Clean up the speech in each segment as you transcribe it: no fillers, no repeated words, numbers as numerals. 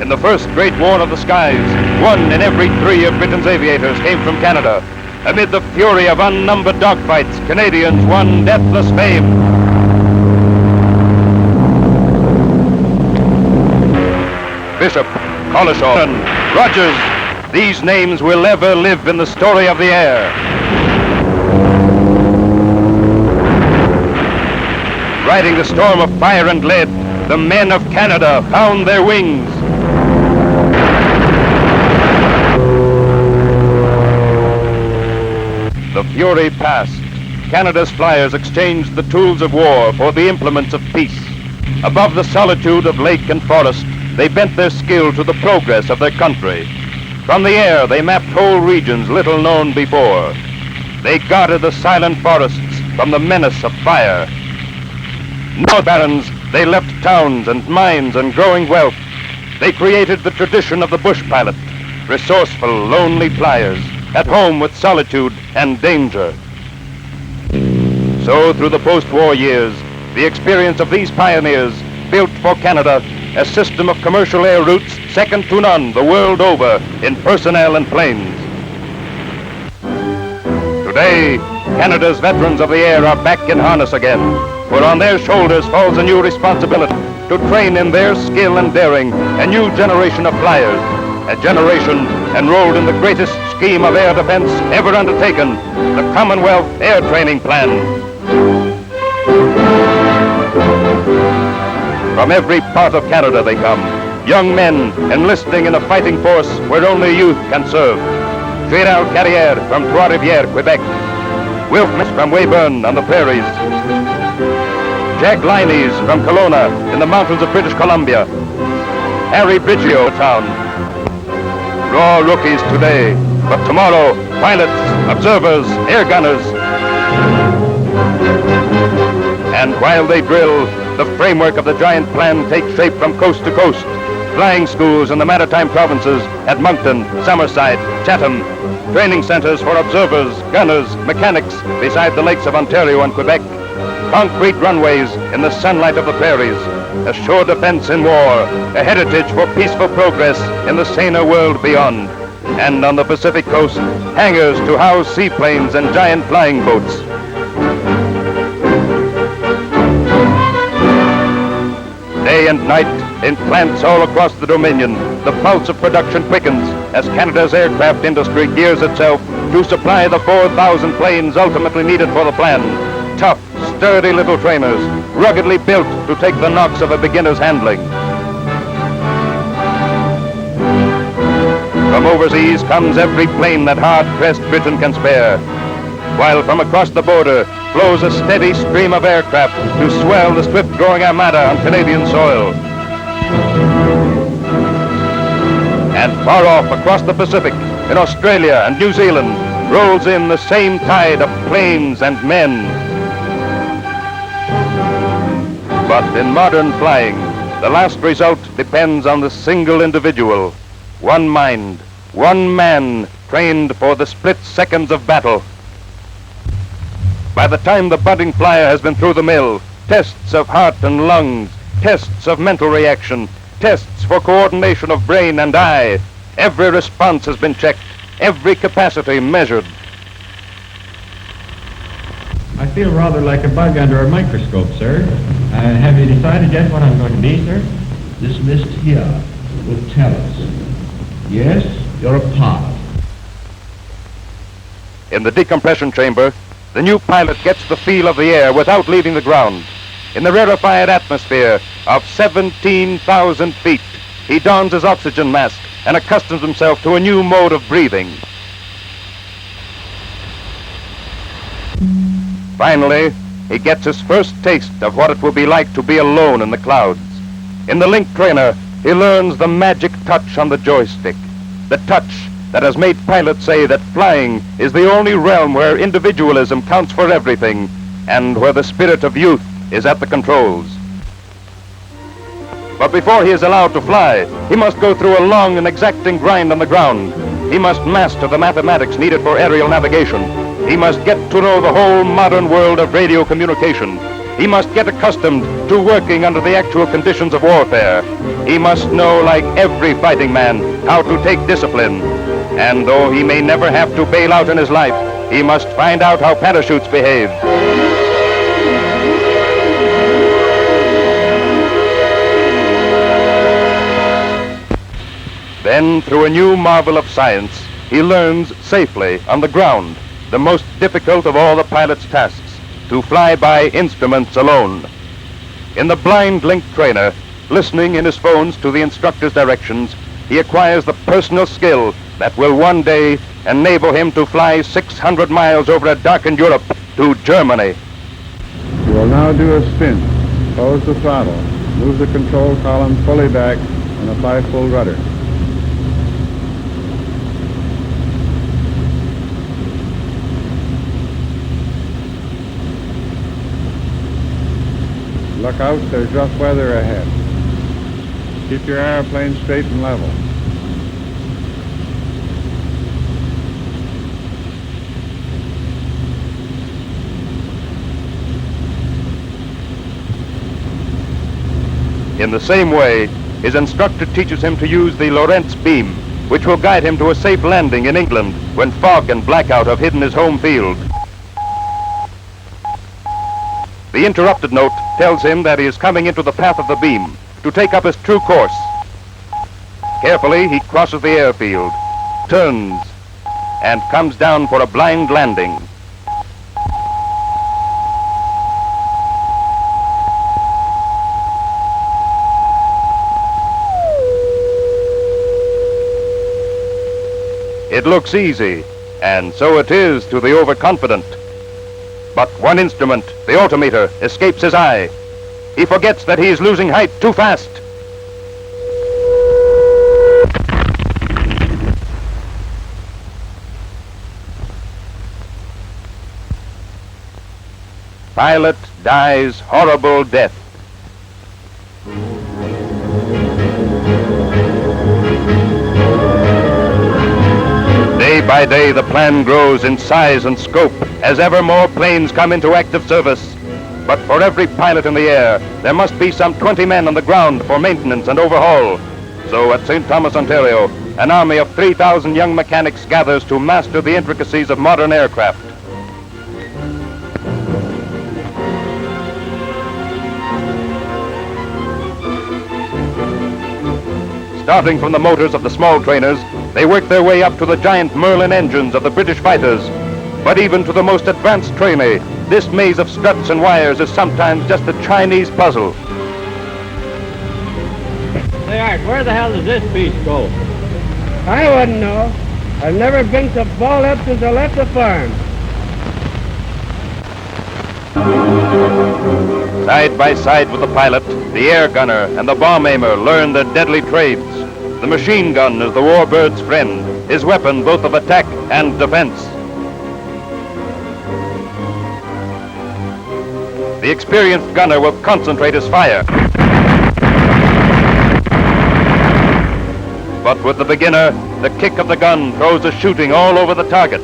In the first great war of the skies, 1 in every 3 of Britain's aviators came from Canada. Amid the fury of unnumbered dogfights, Canadians won deathless fame. Bishop, Collishaw, Rogers, these names will ever live in the story of the air. Riding the storm of fire and lead, the men of Canada found their wings. The fury passed. Canada's flyers exchanged the tools of war for the implements of peace. Above the solitude of lake and forest, they bent their skill to the progress of their country. From the air, they mapped whole regions little known before. They guarded the silent forests from the menace of fire. No barons, they left towns and mines and growing wealth. They created the tradition of the bush pilot, resourceful, lonely flyers, at home with solitude and danger. So through the post-war years, the experience of these pioneers built for Canada a system of commercial air routes second to none the world over in personnel and planes. Today, Canada's veterans of the air are back in harness again, for on their shoulders falls a new responsibility to train in their skill and daring a new generation of flyers, a generation enrolled in the greatest scheme of air defense ever undertaken, the Commonwealth Air Training Plan. From every part of Canada they come, young men enlisting in a fighting force where only youth can serve. Gérald Carrière from Trois-Rivières, Quebec. Wilf Miss from Weyburn on the prairies. Jack Liney's from Kelowna in the mountains of British Columbia. Harry Biggio town. Raw rookies today, but tomorrow, pilots, observers, air gunners. And while they drill, the framework of the giant plan takes shape from coast to coast. Flying schools in the maritime provinces at Moncton, Summerside, Chatham. Training centers for observers, gunners, mechanics beside the lakes of Ontario and Quebec. Concrete runways in the sunlight of the prairies. A shore defense in war, a heritage for peaceful progress in the saner world beyond. And on the Pacific coast, hangars to house seaplanes and giant flying boats. Day and night, in plants all across the Dominion, the pulse of production quickens as Canada's aircraft industry gears itself to supply the 4,000 planes ultimately needed for the plan. Tough, sturdy little trainers, ruggedly built to take the knocks of a beginner's handling. From overseas comes every plane that hard-pressed Britain can spare, while from across the border flows a steady stream of aircraft to swell the swift-growing armada on Canadian soil. And far off across the Pacific, in Australia and New Zealand, rolls in the same tide of planes and men. But in modern flying, the last result depends on the single individual. One mind, one man trained for the split seconds of battle. By the time the budding flyer has been through the mill, tests of heart and lungs, tests of mental reaction, tests for coordination of brain and eye, every response has been checked, every capacity measured. I feel rather like a bug under a microscope, sir. Have you decided yet what I'm going to be, sir? This list here will tell us. Yes, you're a pilot. In the decompression chamber, the new pilot gets the feel of the air without leaving the ground. In the rarefied atmosphere of 17,000 feet, he dons his oxygen mask and accustoms himself to a new mode of breathing. Finally, he gets his first taste of what it will be like to be alone in the clouds. In the Link trainer, he learns the magic touch on the joystick, the touch that has made pilots say that flying is the only realm where individualism counts for everything and where the spirit of youth is at the controls. But before he is allowed to fly, he must go through a long and exacting grind on the ground. He must master the mathematics needed for aerial navigation. He must get to know the whole modern world of radio communication. He must get accustomed to working under the actual conditions of warfare. He must know, like every fighting man, how to take discipline. And though he may never have to bail out in his life, he must find out how parachutes behave. Then, through a new marvel of science, he learns safely on the ground, the most difficult of all the pilot's tasks, to fly by instruments alone. In the blind link trainer, listening in his phones to the instructor's directions, he acquires the personal skill that will one day enable him to fly 600 miles over a darkened Europe to Germany. You will now do a spin. Close the throttle. Move the control column fully back and apply full rudder. Look out, there's rough weather ahead. Keep your airplane straight and level. In the same way, his instructor teaches him to use the Lorentz beam, which will guide him to a safe landing in England when fog and blackout have hidden his home field. The interrupted note tells him that he is coming into the path of the beam to take up his true course. Carefully, he crosses the airfield, turns, and comes down for a blind landing. It looks easy, and so it is to the overconfident. But one instrument, the altimeter, escapes his eye. He forgets that he is losing height too fast. Pilot dies horrible death. Day by day, the plan grows in size and scope as ever more planes come into active service. But for every pilot in the air, there must be some 20 men on the ground for maintenance and overhaul. So at St. Thomas, Ontario, an army of 3,000 young mechanics gathers to master the intricacies of modern aircraft. Starting from the motors of the small trainers, they work their way up to the giant Merlin engines of the British fighters. But even to the most advanced trainee, this maze of struts and wires is sometimes just a Chinese puzzle. Say, Art, where the hell does this beast go? I wouldn't know. I've never been so balled up since I left the farm. Side by side with the pilot, the air gunner and the bomb aimer learn their deadly trades. The machine gun is the warbird's friend, his weapon both of attack and defense. The experienced gunner will concentrate his fire. But with the beginner, the kick of the gun throws the shooting all over the target.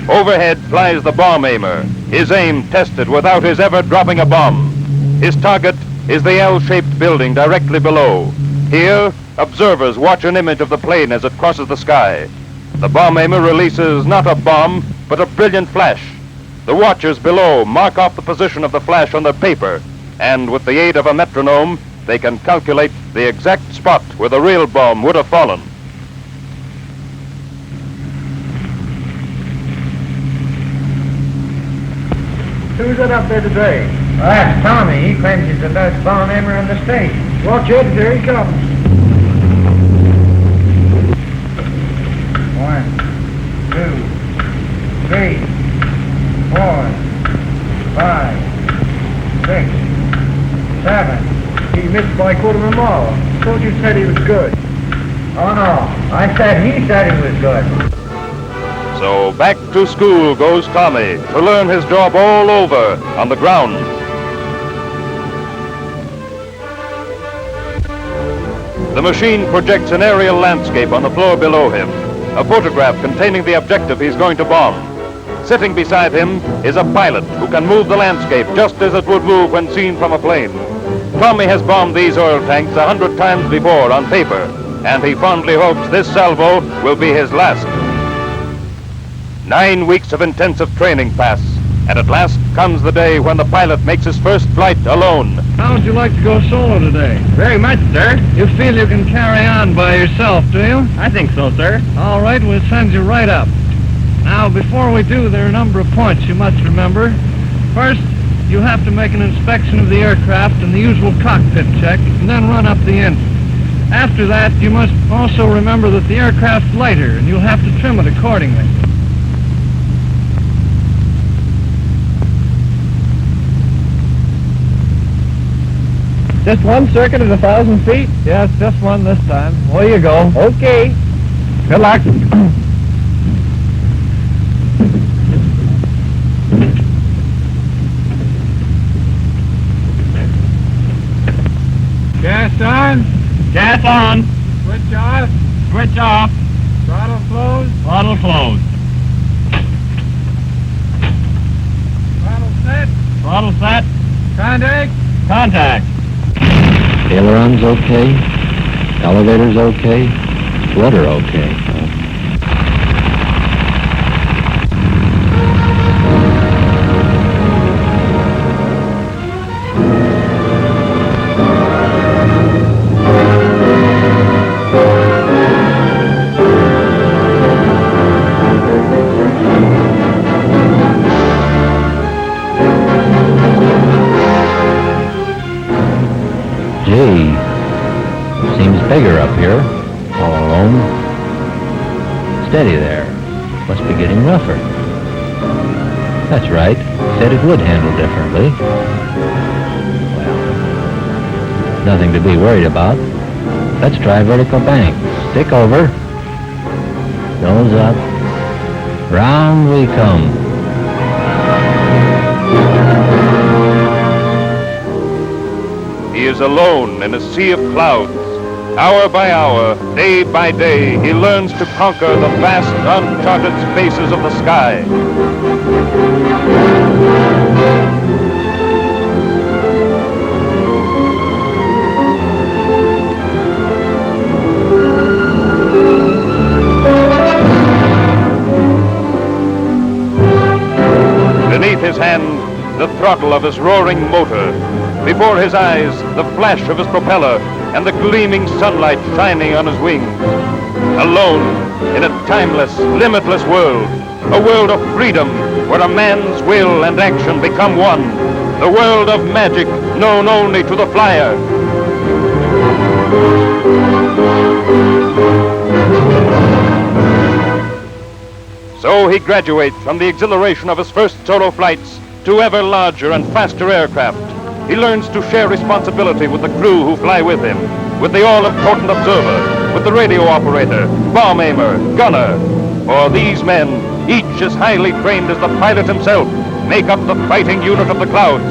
Overhead flies the bomb aimer, his aim tested without his ever dropping a bomb. His target is the L-shaped building directly below. Here, observers watch an image of the plane as it crosses the sky. The bomb aimer releases not a bomb, but a brilliant flash. The watchers below mark off the position of the flash on their paper, and with the aid of a metronome, they can calculate the exact spot where the real bomb would have fallen. Who's it up there today? Well, that's Tommy. He claims he's the best bomb aimer in the state. Watch it, here he comes. 1, 2, 3, 4, 5, 6, 7. He missed by a quarter of a mile. Thought you said he was good. Oh, no. I said he said he was good. So back to school goes Tommy to learn his job all over on the ground. The machine projects an aerial landscape on the floor below him, a photograph containing the objective he's going to bomb. Sitting beside him is a pilot who can move the landscape just as it would move when seen from a plane. Tommy has bombed these oil tanks 100 times before on paper, and he fondly hopes this salvo will be his last. 9 weeks of intensive training pass, and at last comes the day when the pilot makes his first flight alone. How would you like to go solo today? Very much, sir. You feel you can carry on by yourself, do you? I think so, sir. All right, we'll send you right up. Now, before we do, there are a number of points you must remember. First, you have to make an inspection of the aircraft and the usual cockpit check, and then run up the engine. After that, you must also remember that the aircraft's lighter, and you'll have to trim it accordingly. Just one circuit of 1,000 feet? Yes, just one this time. Away you go. Okay. Good luck. Gas on. Gas on. Switch off. Switch off. Throttle closed. Throttle closed. Throttle set. Throttle set. Contact. Contact. Ailerons okay, elevators okay, rudder okay. Gee, seems bigger up here, all alone. Steady there. Must be getting rougher. That's right. Said it would handle differently. Well, nothing to be worried about. Let's try vertical bank. Stick over. Nose up. Round we come. He is alone in a sea of clouds. Hour by hour, day by day, he learns to conquer the vast, uncharted spaces of the sky. Beneath his hand, the throttle of his roaring motor. Before his eyes, the flash of his propeller and the gleaming sunlight shining on his wings. Alone in a timeless, limitless world, a world of freedom where a man's will and action become one, the world of magic known only to the flyer. So he graduates from the exhilaration of his first solo flights to ever larger and faster aircraft. He learns to share responsibility with the crew who fly with him, with the all-important observer, with the radio operator, bomb aimer, gunner. For these men, each as highly trained as the pilot himself, make up the fighting unit of the clouds.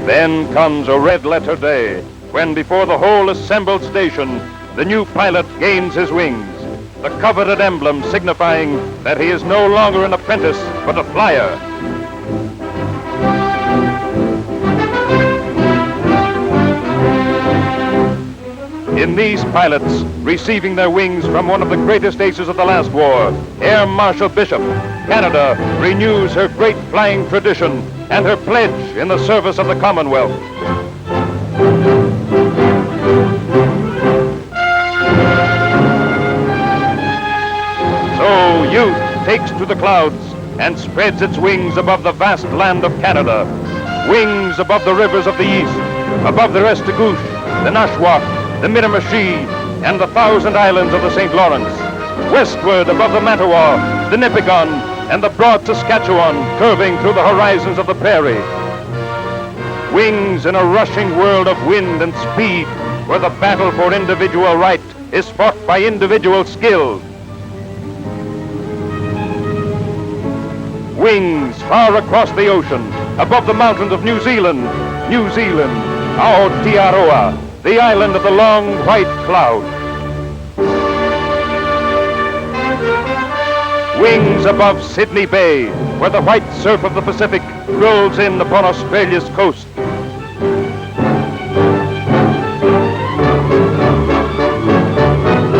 Then comes a red-letter day, when before the whole assembled station, the new pilot gains his wings, the coveted emblem signifying that he is no longer an apprentice, but a flyer. In these pilots, receiving their wings from one of the greatest aces of the last war, Air Marshal Bishop, Canada renews her great flying tradition and her pledge in the service of the Commonwealth. So youth takes to the clouds and spreads its wings above the vast land of Canada. Wings above the rivers of the east, above the Restigouche, the Nashwaak, the Miramichi, and the Thousand Islands of the St. Lawrence. Westward above the Mattawa, the Nipigon, and the broad Saskatchewan curving through the horizons of the prairie. Wings in a rushing world of wind and speed, where the battle for individual right is fought by individual skill. Wings far across the ocean, above the mountains of New Zealand, Aotearoa, the island of the long white cloud. Wings above Sydney Bay, where the white surf of the Pacific rolls in upon Australia's coast.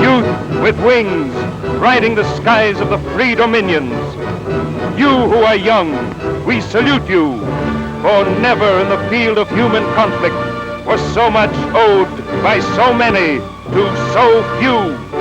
Youth with wings, riding the skies of the free dominions. You who are young, we salute you, for never in the field of human conflict was so much owed by so many to so few.